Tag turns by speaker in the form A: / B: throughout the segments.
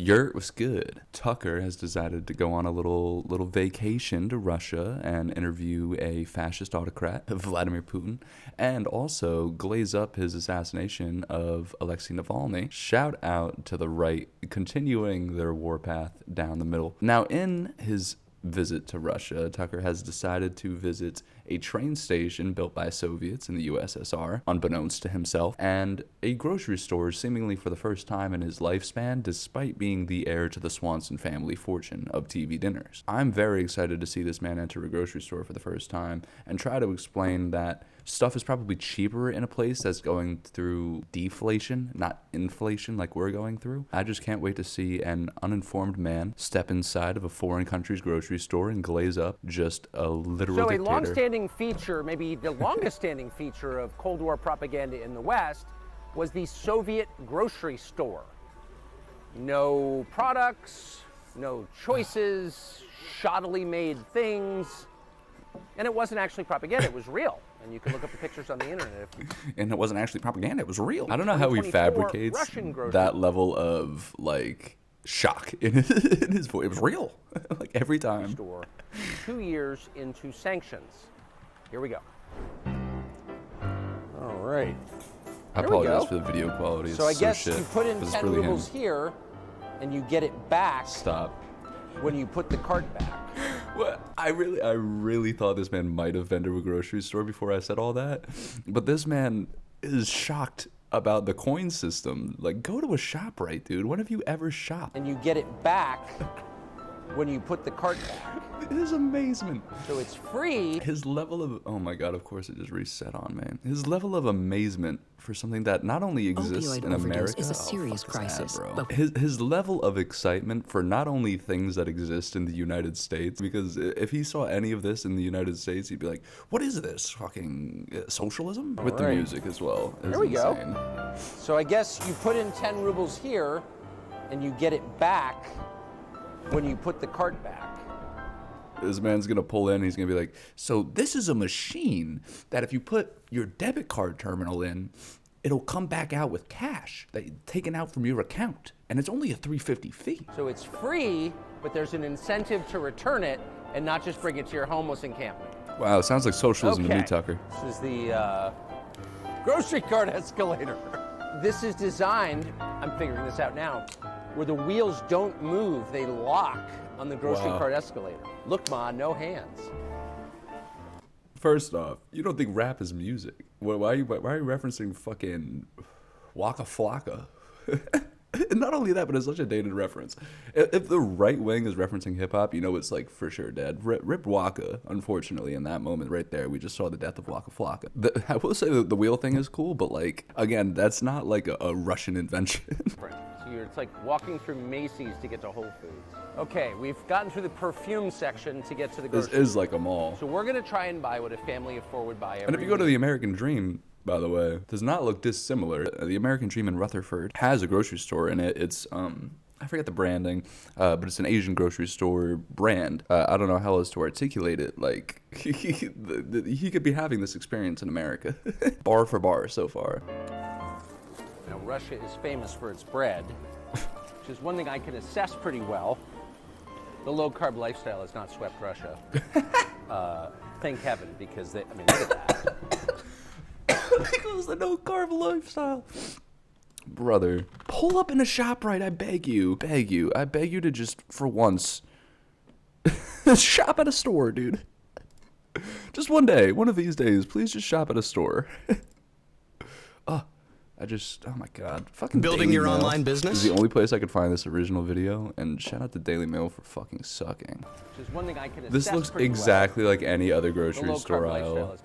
A: Yurt was good. Tucker has decided to go on a little vacation to Russia and interview a fascist autocrat, Vladimir Putin, and also glaze up his assassination of Alexei Navalny. Shout out to the right, continuing their warpath down the middle. Now, in his visit to Russia, Tucker has decided to visit a train station built by Soviets in the USSR, unbeknownst to himself, and a grocery store seemingly for the first time in his lifespan, despite being the heir to the Swanson family fortune of TV dinners. I'm very excited to see this man enter a grocery store for the first time and try to explain that stuff is probably cheaper in a place that's going through deflation, not inflation like we're going through. I just can't wait to see an uninformed man step inside of a foreign country's grocery store and glaze up just a literal dictator.
B: So a long-standing feature, maybe the longest-standing feature of Cold War propaganda in the West was the Soviet grocery store. No products, no choices, shoddily made things. And it wasn't actually propaganda, it was real. And you can look up the pictures on the internet.
A: And it wasn't actually propaganda, it was real. I don't know how he fabricates that level of, like, shock in his voice. It was real, like, every time.
B: 2 years into sanctions. Here we go. All right.
A: I apologize for the video quality.
B: So I guess you put in 10 rubles here, and you get it back.
A: Stop.
B: When you put the cart back.
A: What? I really thought this man might have been to a grocery store before I said all that. But this man is shocked about the coin system. Like, go to a shop, right, dude? When have you ever shopped?
B: And you get it back when you put the cart back.
A: His amazement.
B: So it's free.
A: His level of, oh my God, of course it just reset on me. His level of amazement for something that not only exists in America.
C: Is a serious crisis,
A: bro. His level of excitement for not only things that exist in the United States, because if he saw any of this in the United States, he'd be like, what is this? Fucking socialism? With the music as well.
B: Here we go. So I guess you put in 10 rubles here, and you get it back when you put the cart back.
A: This man's gonna pull in, he's gonna be like, so this is a machine that if you put your debit card terminal in, it'll come back out with cash that taken out from your account. And it's only a $3.50 fee.
B: So it's free, but there's an incentive to return it and not just bring it to your homeless encampment.
A: Wow, it sounds like socialism to me, Tucker.
B: This is the grocery cart escalator. This is designed, I'm figuring this out now, where the wheels don't move, they lock on the grocery cart escalator. Look, Ma, no hands.
A: First off, you don't think rap is music. Why are you referencing fucking Waka Flocka? And not only that, but it's such a dated reference. If the right wing is referencing hip hop, you know it's like for sure dead. Rip Waka, unfortunately, in that moment right there, we just saw the death of Waka Flocka. I will say that the wheel thing is cool, but like, again, that's not like a Russian invention.
B: Right. So it's like walking through Macy's to get to Whole Foods. Okay, we've gotten through the perfume section to get to the grocery.
A: This is like a mall.
B: So we're gonna try and buy what a family of four would buy every
A: And if you go to the American Dream, by the way, does not look dissimilar. The American Dream in Rutherford has a grocery store in it. It's, I forget the branding, but it's an Asian grocery store brand. I don't know how else to articulate it. Like, he could be having this experience in America. Bar for bar so far.
B: Now, Russia is famous for its bread, which is one thing I can assess pretty well. The low-carb lifestyle has not swept Russia. Thank heaven, because look at that.
A: Because the no-carb lifestyle. Brother, pull up in a ShopRite, I beg you. I beg you to just, for once, shop at a store, dude. Just one day, one of these days, please just shop at a store. Oh my God. Fucking
D: building
A: Daily
D: your
A: Mail
D: online business?
A: is the only place I could find this original video, and shout out to Daily Mail for fucking sucking.
B: Which is one thing I can assess
A: This looks exactly like any other grocery store aisle,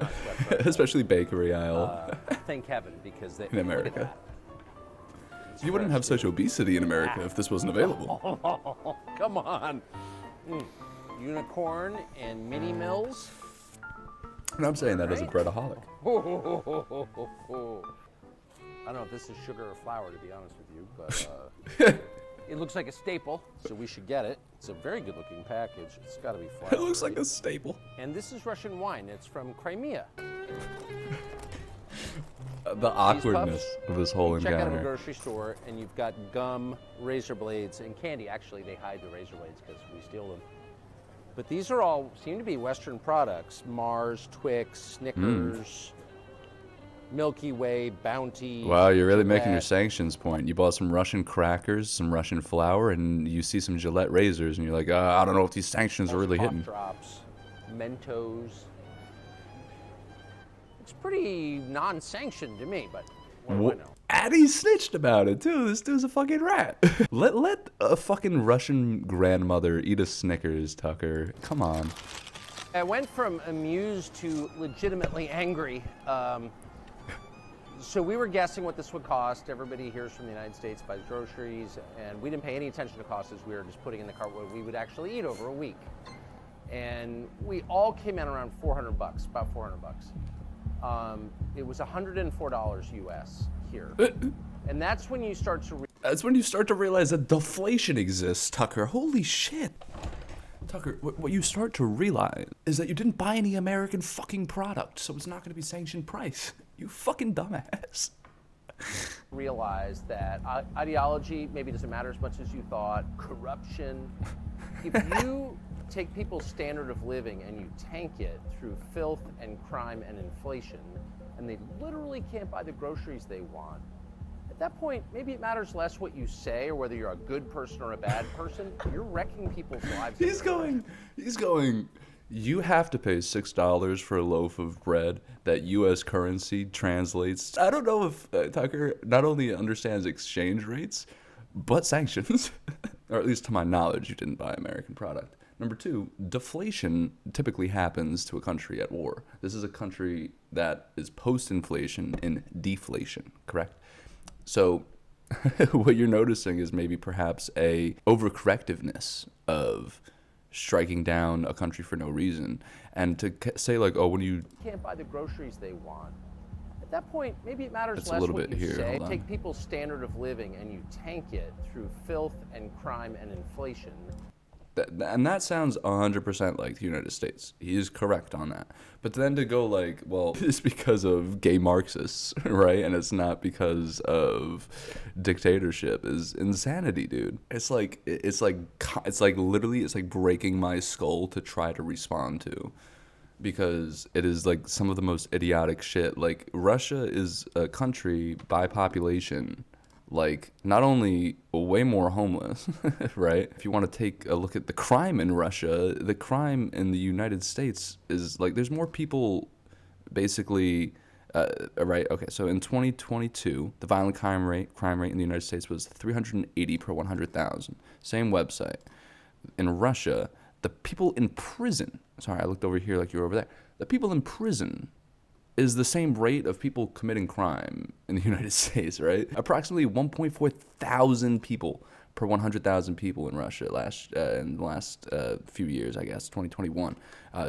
A: especially bakery aisle.
B: Thank heaven, because
A: in America. You wouldn't have such obesity in America if this wasn't available.
B: Come on. Unicorn and mini mills.
A: And I'm saying that as a breadaholic.
B: I don't know if this is sugar or flour, to be honest with you, but it looks like a staple, so we should get it. It's a very good-looking package. It's got to be flour.
A: It looks like a staple.
B: And this is Russian wine. It's from Crimea.
A: The awkwardness of this whole
B: Check out of a
A: encounter.
B: grocery store and you've got gum, razor blades, and candy. Actually, they hide the razor blades because we steal them. But these are all seem to be Western products: Mars, Twix, Snickers, Milky Way, Bounty.
A: Wow, you're really making your
B: Gillette.
A: sanctions point. You bought some Russian crackers, some Russian flour, and you see some Gillette razors, and you're like, I don't know if these sanctions are really
B: Cough
A: hitting.
B: drops, Mentos. It's pretty non-sanctioned to me, but what do I know?
A: And he snitched about it too. This dude's a fucking rat. let a fucking Russian grandmother eat a Snickers, Tucker. Come on.
B: I went from amused to legitimately angry. So we were guessing what this would cost. Everybody hears from the United States buys groceries, and we didn't pay any attention to costs as we were just putting in the cart what we would actually eat over a week. And we all came in around $400, about $400. It was $104 US here. And that's when you start to
A: That's when you start to realize that deflation exists, Tucker. Holy shit. Tucker, what you start to realize is that you didn't buy any American fucking product, so it's not going to be sanctioned price. You fucking dumbass.
B: realize that ideology maybe doesn't matter as much as you thought. Corruption. If you take people's standard of living and you tank it through filth and crime and inflation, and they literally can't buy the groceries they want, at that point, maybe it matters less what you say or whether you're a good person or a bad person. You're wrecking people's lives.
A: He's going, you have to pay $6 for a loaf of bread that U.S. currency translates. I don't know if Tucker not only understands exchange rates, but sanctions. Or at least to my knowledge, you didn't buy American product. Number two, deflation typically happens to a country at war. This is a country that is post-inflation in deflation, correct? So what you're noticing is maybe perhaps a overcorrectiveness of striking down a country for no reason. And to say like, oh, when you
B: can't buy the groceries they want, at that point, maybe it matters
A: That's a
B: less
A: little
B: what
A: bit
B: you
A: here,
B: say.
A: hold on.
B: Take people's standard of living and you tank it through filth and crime and inflation.
A: And that sounds 100% like the United States. He is correct on that. But then to go like, well, it's because of gay Marxists, right? And it's not because of dictatorship is insanity, dude. It's like literally, it's like breaking my skull to try to respond to. Because it is like some of the most idiotic shit. Like Russia is a country by population like not only way more homeless, right? If you want to take a look at the crime in Russia, the crime in the United States is like there's more people basically right, okay, so in 2022, the violent crime rate in the United States was 380 per 100,000. Same website. In Russia, the people in prison, sorry, I looked over here like you were over there. The people in prison is the same rate of people committing crime in the United States, right? Approximately 1.4 thousand people per 100,000 people in Russia in the last few years, I guess, 2021.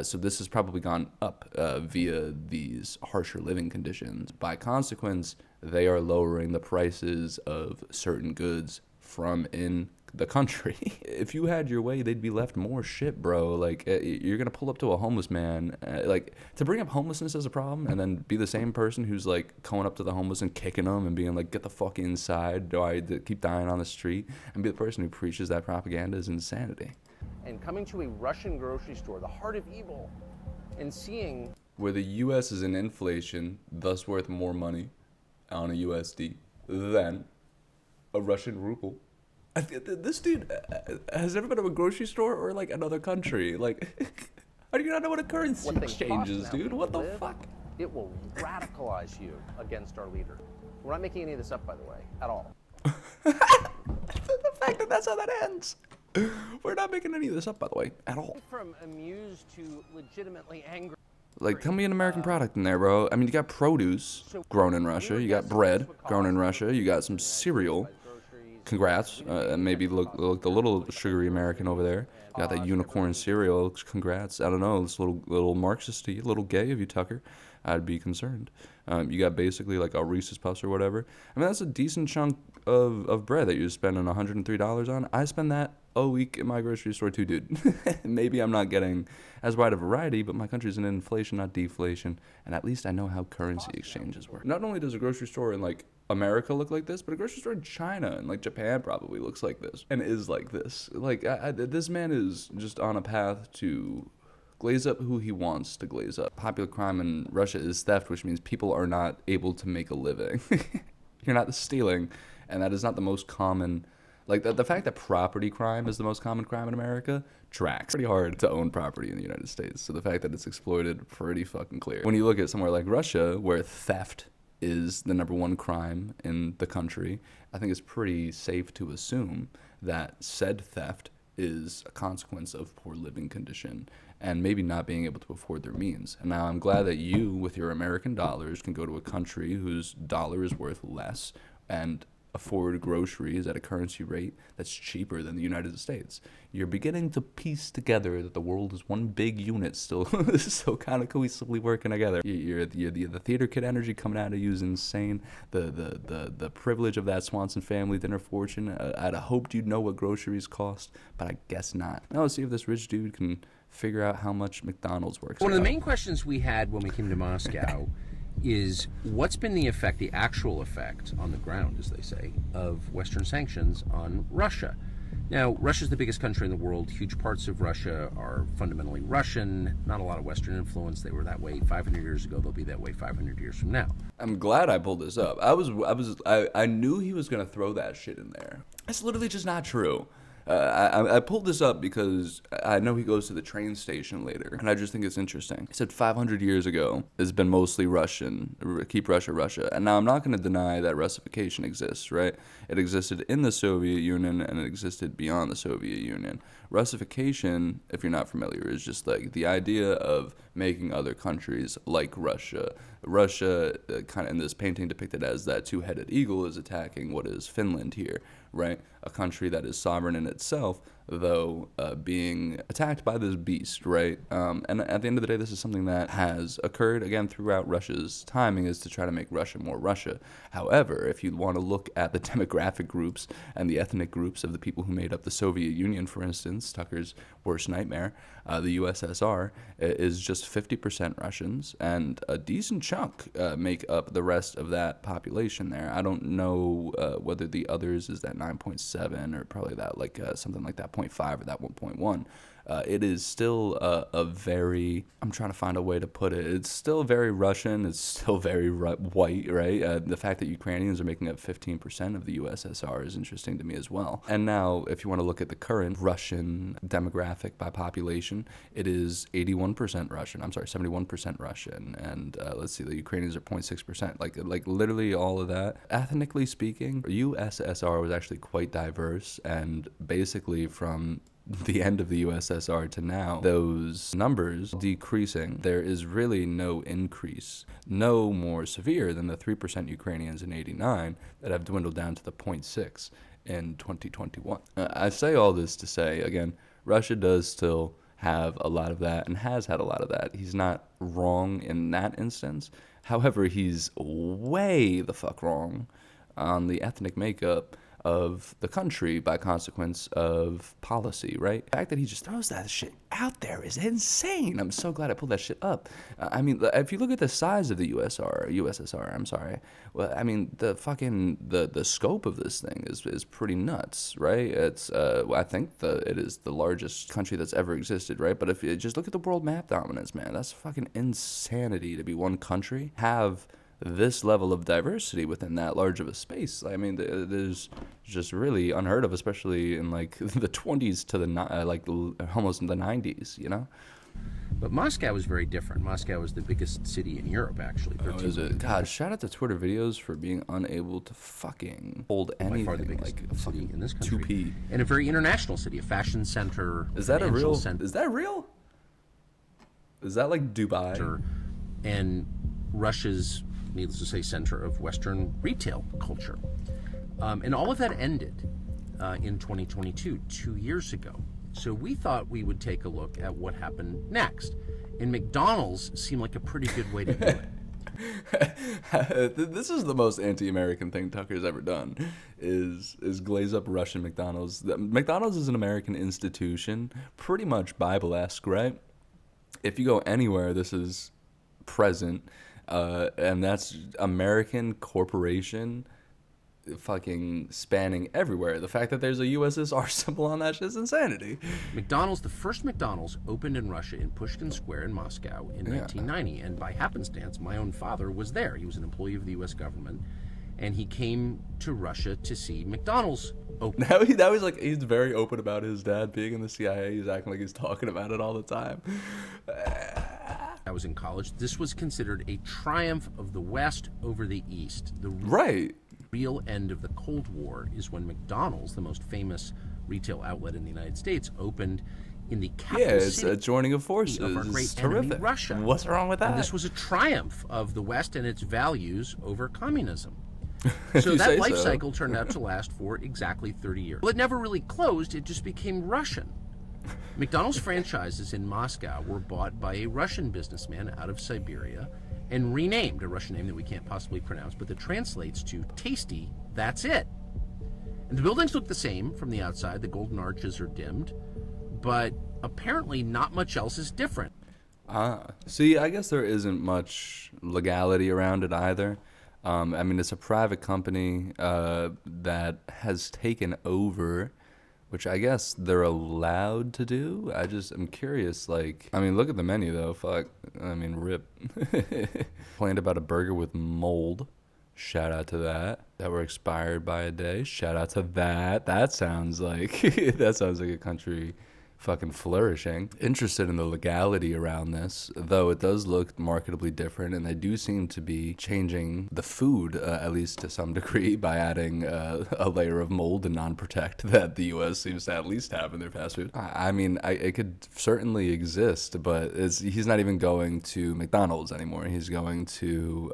A: So this has probably gone up via these harsher living conditions. By consequence, they are lowering the prices of certain goods from in the country. If you had your way, they'd be left more shit, bro. Like, you're gonna pull up to a homeless man, like, to bring up homelessness as a problem and then be the same person who's like going up to the homeless and kicking them and being like, get the fuck inside, do I keep dying on the street, and be the person who preaches that propaganda is insanity.
B: And coming to a Russian grocery store, the heart of evil, and seeing
A: where the U.S. is in inflation, thus worth more money on a USD than a Russian ruble. This dude has never been to a grocery store or like another country. Like, how do you not know what a currency exchange is, dude? What the fuck?
B: It will radicalize you against our leader. We're not making any of this up, by the way, at all.
A: The fact that that's how that ends. We're not making any of this up, by the way, at all.
B: From amused to legitimately angry.
A: Like, tell me an American product in there, bro. I mean, you got produce grown in Russia. You got bread grown in Russia. You got some cereal congrats. Maybe look the little sugary American over there. Got that unicorn cereal. Congrats. I don't know. It's a little Marxist-y, a little gay of you, Tucker. I'd be concerned. You got basically like a Reese's Puffs or whatever. I mean, that's a decent chunk of bread that you're spending $103 on. I spend that a week in my grocery store too, dude. Maybe I'm not getting as wide a variety, but my country's in inflation, not deflation, and at least I know how currency exchanges work. Not only does a grocery store in like America look like this, but a grocery store in China and like Japan probably looks like this and is like this. Like this man is just on a path to glaze up who he wants to glaze up. Popular crime in Russia is theft, which means people are not able to make a living. You're not stealing, and that is not the most common. Like, the fact that property crime is the most common crime in America tracks. Pretty hard to own property in the United States. So the fact that it's exploited, pretty fucking clear. When you look at somewhere like Russia, where theft is the #1 crime in the country, I think it's pretty safe to assume that said theft is a consequence of poor living condition and maybe not being able to afford their means. And now I'm glad that you, with your American dollars, can go to a country whose dollar is worth less and afford groceries at a currency rate that's cheaper than the United States. You're beginning to piece together that the world is one big unit still, so kind of cohesively working together. The theater kid energy coming out of you is insane. The privilege of that Swanson family dinner fortune. I'd hoped you'd know what groceries cost, but I guess not. Now let's see if this rich dude can figure out how much McDonald's works.
B: One of the main questions we had when we came to Moscow is what's been the effect, the actual effect on the ground, as they say, of Western sanctions on Russia. Now, Russia's the biggest country in the world. Huge parts of Russia are fundamentally Russian, not a lot of Western influence. They were that way 500 years ago. They'll be that way 500 years from now.
A: I'm glad I pulled this up. I knew he was going to throw that shit in there. It's literally just not true. I pulled this up because I know he goes to the train station later, and I just think it's interesting. He said 500 years ago, it's been mostly Russian, keep Russia, Russia. And now I'm not going to deny that Russification exists, right? It existed in the Soviet Union, and it existed beyond the Soviet Union. Russification, if you're not familiar, is just like the idea of making other countries like Russia. Russia, kind of in this painting depicted as that two-headed eagle, is attacking what is Finland here, right? A country that is sovereign in itself, though being attacked by this beast, right? And at the end of the day, this is something that has occurred, again, throughout Russia's timing, is to try to make Russia more Russia. However, if you want to look at the demographic groups and the ethnic groups of the people who made up the Soviet Union, for instance, Tucker's worst nightmare, the USSR, is just 50% Russians, and a decent chunk make up the rest of that population there. I don't know whether the others is that 9.7 or probably that like something like that 0.5 or that 1.1. It is still a very, I'm trying to find a way to put it, it's still very Russian, it's still very white, right? The fact that Ukrainians are making up 15% of the USSR is interesting to me as well. And now, if you want to look at the current Russian demographic by population, it is 81% Russian, 71% Russian, and let's see, the Ukrainians are 0.6%. Like literally all of that. Ethnically speaking, USSR was actually quite diverse, and basically from the end of the USSR to now, those numbers decreasing. There is really no increase, no more severe than the 3% Ukrainians in '89 that have dwindled down to the 0.6 in 2021. I say all this to say, again, Russia does still have a lot of that and has had a lot of that. He's not wrong in that instance. However, he's way the fuck wrong on the ethnic makeup of the country by consequence of policy, right? The fact that he just throws that shit out there is insane. I'm so glad I pulled that shit up. I mean, if you look at the size of the USSR, I'm sorry. Well, I mean, the scope of this thing is pretty nuts, right? It's I think it is the largest country that's ever existed, right? But if you just look at the world map dominance, man, that's fucking insanity to be one country, have this level of diversity within that large of a space. I mean, there's just really unheard of, especially in like the 20s to the almost in the 90s, you know?
B: But Moscow is very different. Moscow is the biggest city in Europe, actually.
A: Oh, is it? God, shout out to Twitter videos for being unable to fucking hold anything.
B: By far the biggest city in this country.
A: 2P.
B: And a very international city, a fashion center.
A: Is that a real? Is that real? Is that like Dubai?
B: And Russia's, needless to say, center of Western retail culture.
C: And all of that ended in 2022, 2 years ago. So we thought we would take a look at what happened next. And McDonald's seemed like a pretty good way to do it.
A: This is the most anti-American thing Tucker's ever done, is glaze up Russian McDonald's. McDonald's is an American institution, pretty much Bible-esque, right? If you go anywhere, this is present, and that's American corporation fucking spanning everywhere. The fact that there's a USSR symbol on that shit is insanity.
C: McDonald's, the first McDonald's opened in Russia in Pushkin Square in Moscow in 1990, and by happenstance, my own father was there. He was an employee of the U.S. government, and he came to Russia to see McDonald's open.
A: Now he's like, he's very open about his dad being in the CIA. He's acting like he's talking about it all the time.
C: I was in college. This was considered a triumph of the West over the East. The real end of the Cold War is when McDonald's, the most famous retail outlet in the United States, opened in the capital
A: it's
C: city
A: a joining of forces.
C: of our great
A: It's
C: enemy,
A: terrific.
C: Russia.
A: What's wrong with that?
C: And this was a triumph of the West and its values over communism.
A: If
C: So
A: you
C: that
A: say
C: life
A: so.
C: cycle turned out to last for exactly 30 years. Well, it never really closed, it just became Russian. McDonald's franchises in Moscow were bought by a Russian businessman out of Siberia and renamed, a Russian name that we can't possibly pronounce, but that translates to tasty, that's it. And the buildings look the same from the outside, the golden arches are dimmed, but apparently not much else is different.
A: See, I guess there isn't much legality around it either. I mean, it's a private company that has taken over, which I guess they're allowed to do. I'm curious, like, I mean, look at the menu, though. Fuck. I mean, rip. Complained about a burger with mold. Shout out to that. That were expired by a day. Shout out to that. That sounds like, a country fucking flourishing. Interested in the legality around this, though it does look marketably different, and they do seem to be changing the food, at least to some degree, by adding a layer of mold and non-protect that the U.S. seems to at least have in their fast food. I mean, it could certainly exist, but he's not even going to McDonald's anymore. He's going to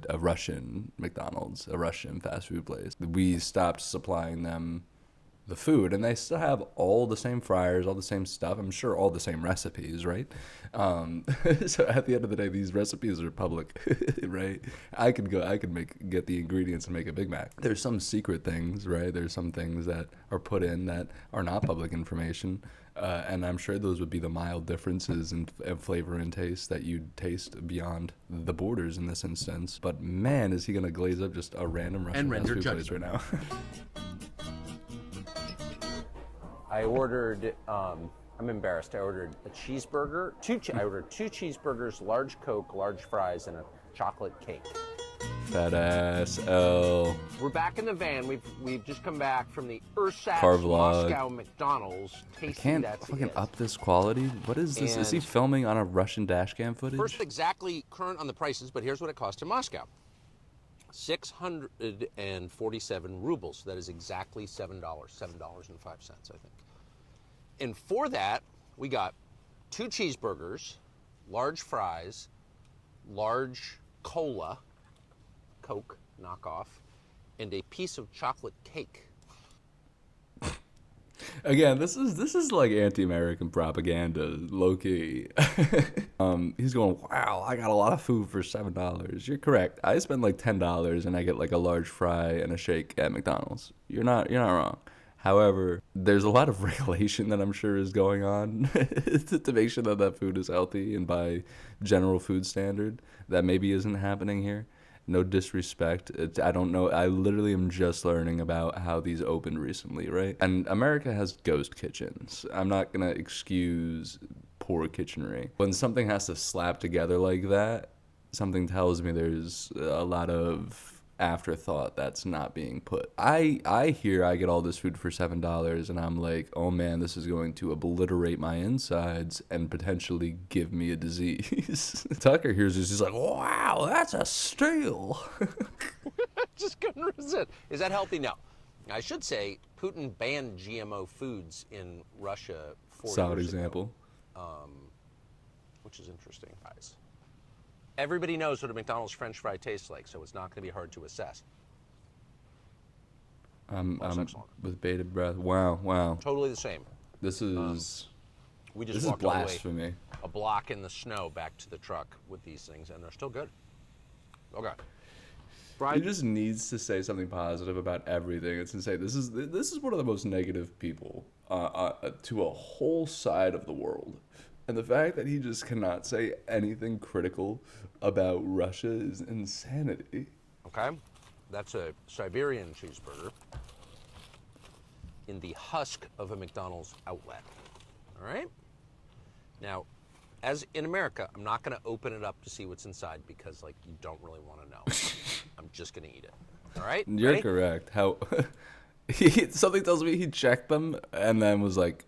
A: a Russian McDonald's, a Russian fast food place. We stopped supplying them the food, and they still have all the same fryers, all the same stuff. I'm sure all the same recipes, right? So at the end of the day, these recipes are public, right? I could get the ingredients and make a Big Mac. There's some secret things, right? There's some things that are put in that are not public information, and I'm sure those would be the mild differences in flavor and taste that you'd taste beyond the borders in this instance. But man, is he gonna glaze up just a random Russian fast food place right now?
B: I ordered, I'm embarrassed, I ordered a cheeseburger, I ordered 2 cheeseburgers, large Coke, large fries, and a chocolate cake.
A: Fat ass L.
B: We're back in the van. We've just come back from the Ursat
A: Carvlog.
B: Moscow McDonald's. Tasty,
A: Can't
B: that's
A: fucking
B: it.
A: up this quality. What is this? Is he
B: And-
A: filming on a Russian dashcam footage?
B: First, exactly current on the prices, but here's what it cost in Moscow. 647 rubles. That is exactly $7.05, I think. And for that, we got 2 cheeseburgers, large fries, large cola, Coke knockoff, and a piece of chocolate cake.
A: Again, this is like anti-American propaganda, low key. He's going, wow, I got a lot of food for $7. You're correct. I spend like $10 and I get like a large fry and a shake at McDonald's. You're not wrong. However, there's a lot of regulation that I'm sure is going on to make sure that that food is healthy, and by general food standard, that maybe isn't happening here. No disrespect. I don't know. I literally am just learning about how these opened recently, right? And America has ghost kitchens. I'm not going to excuse poor kitchenery. When something has to slap together like that, something tells me there's a lot of afterthought that's not being put. I hear I get all this food for $7 and I'm like, oh man, this is going to obliterate my insides and potentially give me a disease. Tucker hears this, he's like, wow, that's a steal.
B: Just couldn't resist. Is that healthy? No. I should say Putin banned GMO foods in Russia 4
A: Solid
B: years
A: example.
B: ago, which is interesting, guys. Everybody knows what a McDonald's French fry tastes like, so it's not going to be hard to assess.
C: Most
A: I'm
C: excellent.
A: with bated breath. Wow, wow.
C: Totally the same.
A: This is
C: We
A: this
C: just
A: is
C: walked all the way
A: blasphemy.
C: a block in the snow back to the truck with these things, and they're still good. Okay.
A: He just needs to say something positive about everything. It's insane. This is one of the most negative people to a whole side of the world, and the fact that he just cannot say anything critical about Russia is insanity.
C: Okay. That's a Siberian cheeseburger in the husk of a McDonald's outlet. All right? Now, as in America, I'm not going to open it up to see what's inside because, like, you don't really want to know. I'm just going to eat it. All right?
A: You're
C: Ready?
A: correct. How something tells me he checked them and then was like,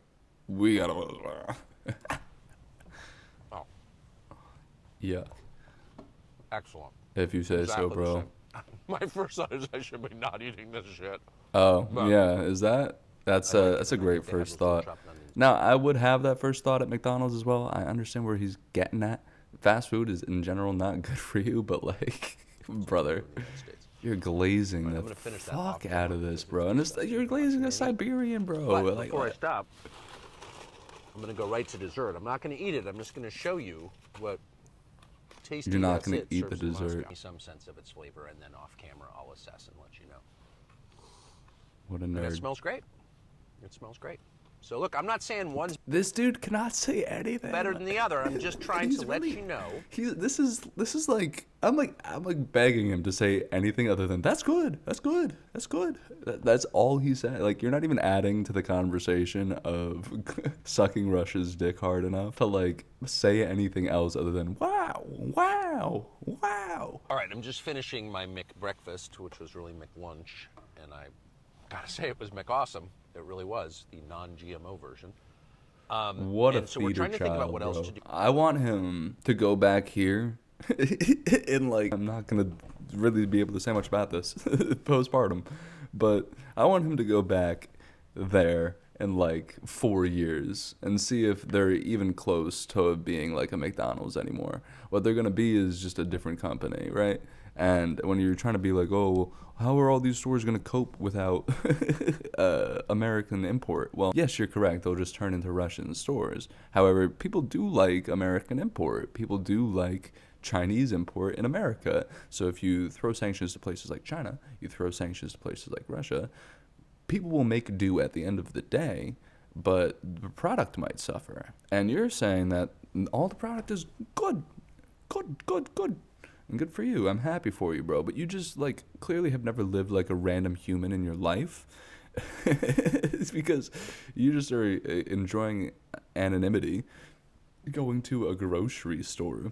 A: "We gotta."
C: Oh,
A: Yeah,
C: excellent.
A: if you say
C: Exactly
A: so,
C: the
A: bro.
C: same. My first thought is I should be not eating this shit.
A: Oh,
C: But-
A: yeah. Is that's
C: I like
A: that's
C: it.
A: a
C: I
A: great
C: think they have
A: first
C: those little
A: thought.
C: chopped onions.
A: Now, I would have that first thought at McDonald's as well. I understand where he's getting at. Fast food is in general not good for you, but like, brother,
C: In the United States.
A: you're glazing
C: I'm
A: the
C: gonna finish that
A: fuck
C: popcorn
A: out of
C: because
A: this,
C: it's
A: bro. And it's, you're glazing a Siberian, bro.
C: But
A: Like,
C: before I stop, I'm going to go right to dessert. I'm not going to eat it. I'm just going to show you what tasty.
A: You're not
C: That's
A: gonna
C: it
A: eat the
C: serves in Moscow.
A: dessert.
C: Give me some sense of its flavor, and then off camera, I'll assess and let you know.
A: what a
C: And it
A: nerd.
C: smells great. It smells great. So look, I'm not saying one's
A: This dude cannot say anything.
C: better than the other. I'm just trying
A: He's
C: to let
A: really-
C: you know.
A: This is like I'm like begging him to say anything other than that's good, that's good, that's good. That's all he said. Like you're not even adding to the conversation of sucking Russia's dick hard enough to like say anything else other than wow, wow, wow.
C: All right, I'm just finishing my McBreakfast, which was really McLunch, and I gotta say it was McAwesome. It really was the non-GMO version.
A: What a
C: and so we're
A: feeder
C: trying to think about
A: child,
C: what
A: bro.
C: else to do.
A: I want him to go back here and like I'm not gonna really be able to say much about this postpartum, but I want him to go back there in like 4 years and see if they're even close to being like a McDonald's anymore. What they're gonna be is just a different company, right? And when you're trying to be like, oh, well, how are all these stores going to cope without American import? Well, yes, you're correct. They'll just turn into Russian stores. However, people do like American import. People do like Chinese import in America. So if you throw sanctions to places like China, you throw sanctions to places like Russia, people will make do at the end of the day, but the product might suffer. And you're saying that all the product is good, good, good, good. And good for you. I'm happy for you, bro. But you just, like, clearly have never lived like a random human in your life. It's because you just are enjoying anonymity, going to a grocery store,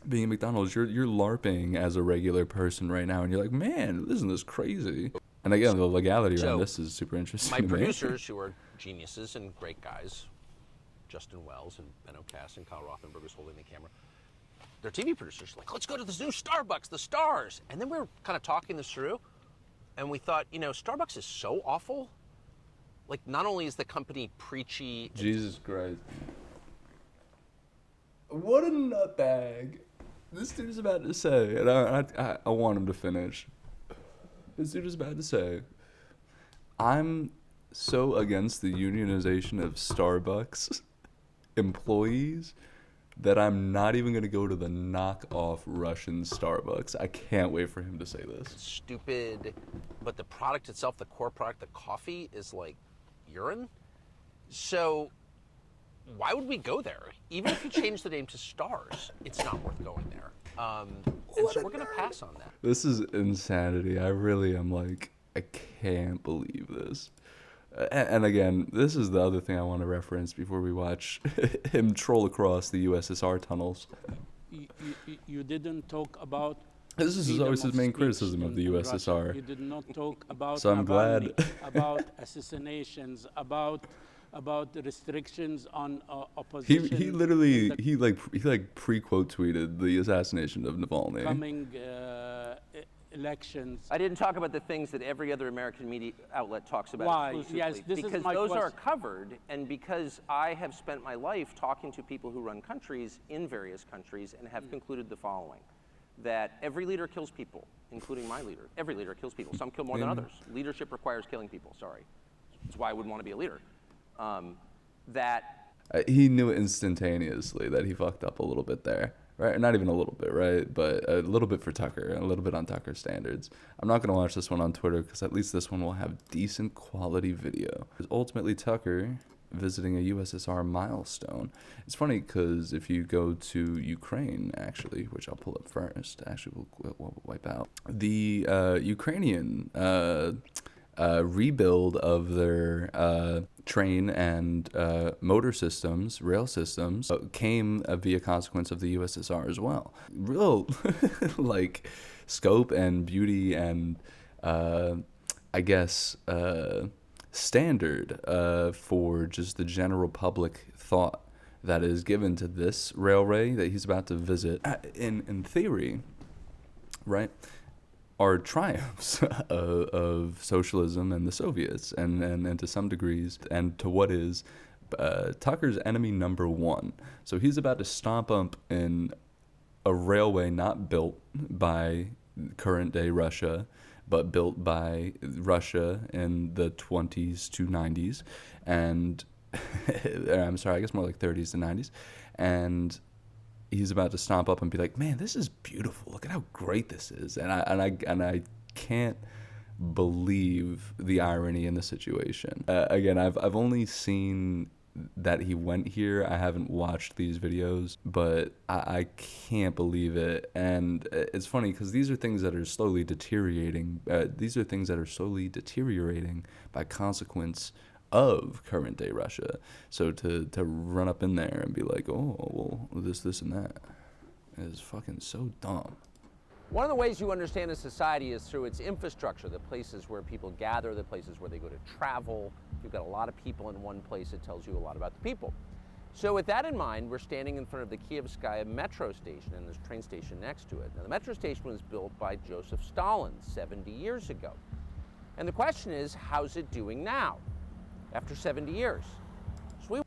A: being at McDonald's. You're LARPing as a regular person right now, and you're like, man, isn't this crazy? And again, the legality around
C: So,
A: this is super interesting
C: My
A: to me.
C: producers, who are geniuses and great guys, Justin Wells and Benno Cass and Kyle Rothenberg is holding the camera. Their TV producers like, let's go to this new Starbucks, the Stars. And then we were kind of talking this through, and we thought, you know, Starbucks is so awful. Like, not only is the company preachy,
A: Jesus Christ. What a nutbag. This dude is about to say, and I want him to finish. This dude is about to say, I'm so against the unionization of Starbucks employees that I'm not even going to go to the knockoff Russian Starbucks. I can't wait for him to say this.
C: stupid, but the product itself, the core product, the coffee, is like urine. So why would we go there? Even if you change the name to Stars, it's not worth going there. And so we're going to pass on that.
A: This is insanity. I really am like, I can't believe this. And again, this is the other thing I want to reference before we watch him troll across the USSR tunnels.
D: You didn't talk about.
A: This is
D: freedom
A: always his
D: of
A: main
D: speech
A: criticism of the
D: in Russia.
A: USSR.
D: You did not talk about
A: So I'm glad-
D: Navalny, about assassinations, about the restrictions on opposition.
A: He literally he pre-quote tweeted the assassination of Navalny.
D: coming elections.
B: I didn't talk about the things that every other American media outlet talks about
D: Why?
B: exclusively.
D: Yes, this is
B: because
D: my
B: those are
D: question.
B: covered, and because I have spent my life talking to people who run countries in various countries and have concluded the following. that every leader kills people, including my leader. Every leader kills people. Some kill more than others. Leadership requires killing people, sorry. That's why I wouldn't want to be a leader.
A: He knew instantaneously that he fucked up a little bit there, right? Not even a little bit, right? But a little bit for Tucker, a little bit on Tucker standards. I'm not going to watch this one on Twitter because at least this one will have decent quality video. Ultimately, Tucker visiting a USSR milestone. It's funny because if you go to Ukraine, actually, which I'll pull up first, actually we'll wipe out, the Ukrainian rebuild of their train and motor systems, rail systems, came via consequence of the USSR as well. Real, like, scope and beauty and, I guess, standard for just the general public thought that is given to this railway that he's about to visit. In theory, right, are triumphs of socialism and the Soviets, and to some degrees, and to what is Tucker's enemy number one. So he's about to stomp up in a railway not built by current day Russia, but built by Russia in the 20s to 90s, and I'm sorry, I guess more like 30s to 90s, and he's about to stomp up and be like, man, this is beautiful. Look at how great this is. And I can't believe the irony in the situation. Again, I've only seen that he went here. I haven't watched these videos, but I can't believe it. And it's funny because these are things that are slowly deteriorating. These are things that are slowly deteriorating by consequence of current day Russia. So to run up in there and be like, oh, well, this and that is fucking so dumb.
B: One of the ways you understand a society is through its infrastructure, the places where people gather, the places where they go to travel. If you've got a lot of people in one place, it tells you a lot about the people. So with that in mind, we're standing in front of the Kievskaya metro station, and there's a train station next to it. Now, the metro station was built by Joseph Stalin 70 years ago. And the question is, how's it doing now, after 70 years? So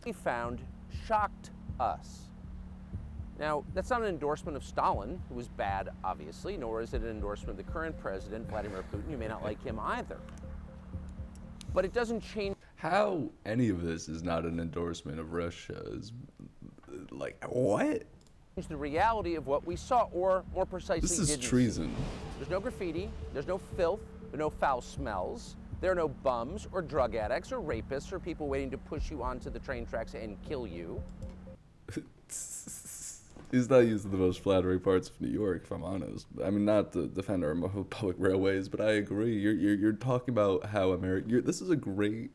B: we found shocked us. Now, that's not an endorsement of Stalin, who was bad, obviously, nor is it an endorsement of the current president, Vladimir Putin. You may not like him either. But it doesn't change.
A: How any of this is not an endorsement of Russia is, like, what?
B: The reality of what we saw, or more precisely,
A: This is
B: didn't
A: treason.
B: see. There's no graffiti, there's no filth, there are no foul smells, there are no bums or drug addicts or rapists or people waiting to push you onto the train tracks and kill you.
A: He's not using the most flattering parts of New York, if I'm honest. I mean, not to defend our public railways, but I agree. You're talking about how America. This is a great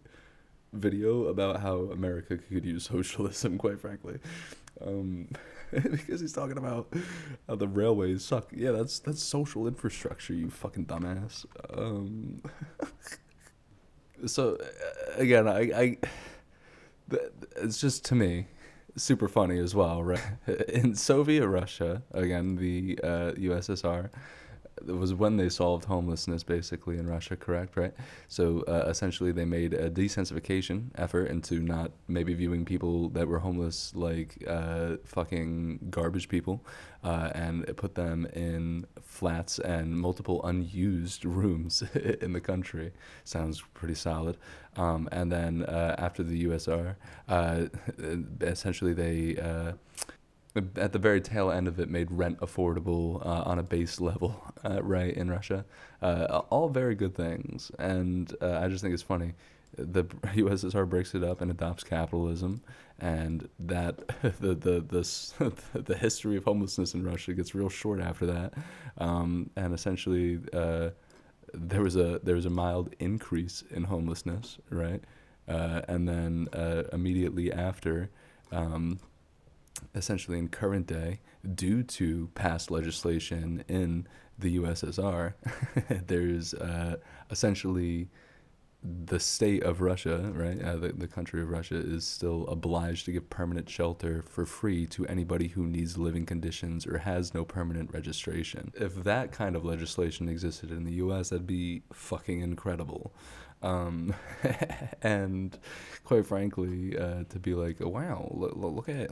A: video about how America could use socialism, quite frankly, because he's talking about how the railways suck. Yeah, that's social infrastructure, you fucking dumbass. So again, it's just, to me, super funny as well, right? In Soviet Russia, again, the USSR, it was when they solved homelessness, basically, in Russia, correct, right? So essentially they made a desensification effort into not maybe viewing people that were homeless like fucking garbage people, and it put them in flats and multiple unused rooms in the country. Sounds pretty solid. And then after the USSR, essentially they... at the very tail end of it, made rent affordable on a base level, right, in Russia. All very good things. And I just think it's funny. The USSR breaks it up and adopts capitalism, and that the history of homelessness in Russia gets real short after that. And essentially, there was a mild increase in homelessness, right? And then immediately after, essentially in current day, due to past legislation in the USSR, there's essentially the state of Russia, right? The country of Russia is still obliged to give permanent shelter for free to anybody who needs living conditions or has no permanent registration. If that kind of legislation existed in the US, that'd be fucking incredible. And quite frankly, to be like, oh, wow, look at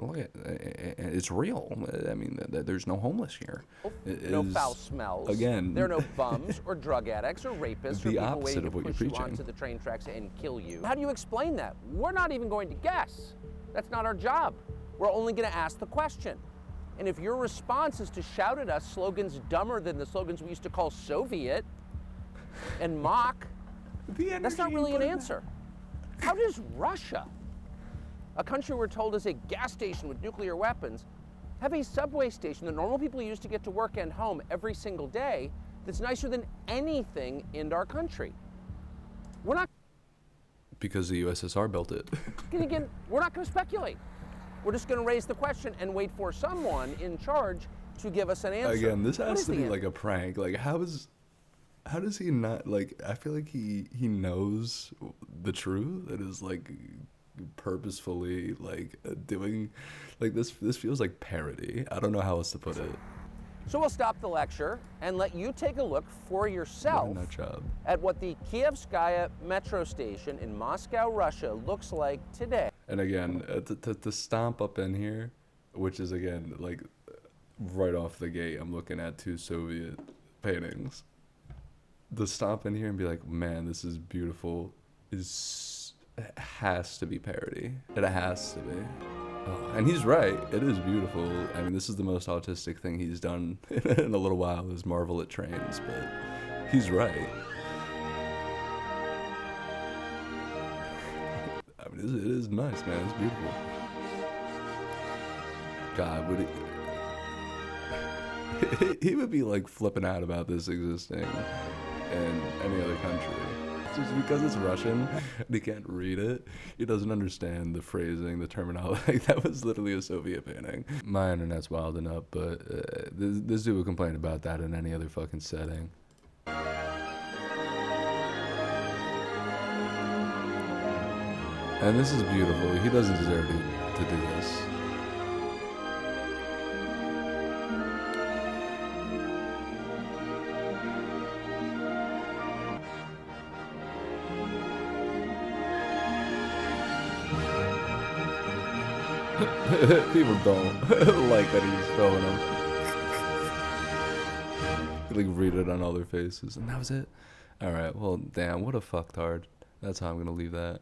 A: it's real. I mean, there's no homeless here.
B: No foul smells.
A: again,
B: There are no bums or drug addicts or rapists or
A: the
B: people
A: opposite
B: waiting to
A: of what you're
B: push you
A: preaching.
B: onto the train tracks and kill you. How do you explain that? We're not even going to guess. That's not our job. We're only going to ask the question. And if your response is to shout at us slogans dumber than the slogans we used to call Soviet and mock, that's not really an answer. How does Russia, a country we're told is a gas station with nuclear weapons, have a subway station that normal people use to get to work and home every single day that's nicer than anything in our country? We're not
A: Because the USSR built it.
B: again, we're not going to speculate. We're just going to raise the question and wait for someone in charge to give us an answer.
A: Again, this
B: What
A: has
B: is
A: to
B: the
A: be
B: answer?
A: like a prank. Like, how does he not, like, I feel like he knows the truth and is like purposefully like doing like this feels like parody. I don't know how else to put it.
B: So we'll stop the lecture and let you take a look for
A: What
B: yourself
A: a nut job.
B: at what the Kievskaya metro station in Moscow, Russia looks like today.
A: And again, to stomp up in here, which is again like right off the gate, I'm looking at two Soviet paintings. To stomp in here and be like, man, this is beautiful, it has to be parody. It has to be. Oh, and he's right. It is beautiful. I mean, this is the most autistic thing he's done in a little while is marvel at trains, but he's right. I mean, it is nice, man. It's beautiful. God, would he would be like flipping out about this existing in any other country. Just because it's Russian and he can't read it, he doesn't understand the phrasing, the terminology. Like, that was literally a Soviet painting. My internet's wilding up, but this dude would complain about that in any other fucking setting. And this is beautiful. He doesn't deserve to do this. People don't like that he's filming them. Like, read it on all their faces, and that was it. All right, well, damn, what a fucktard. That's how I'm gonna leave that.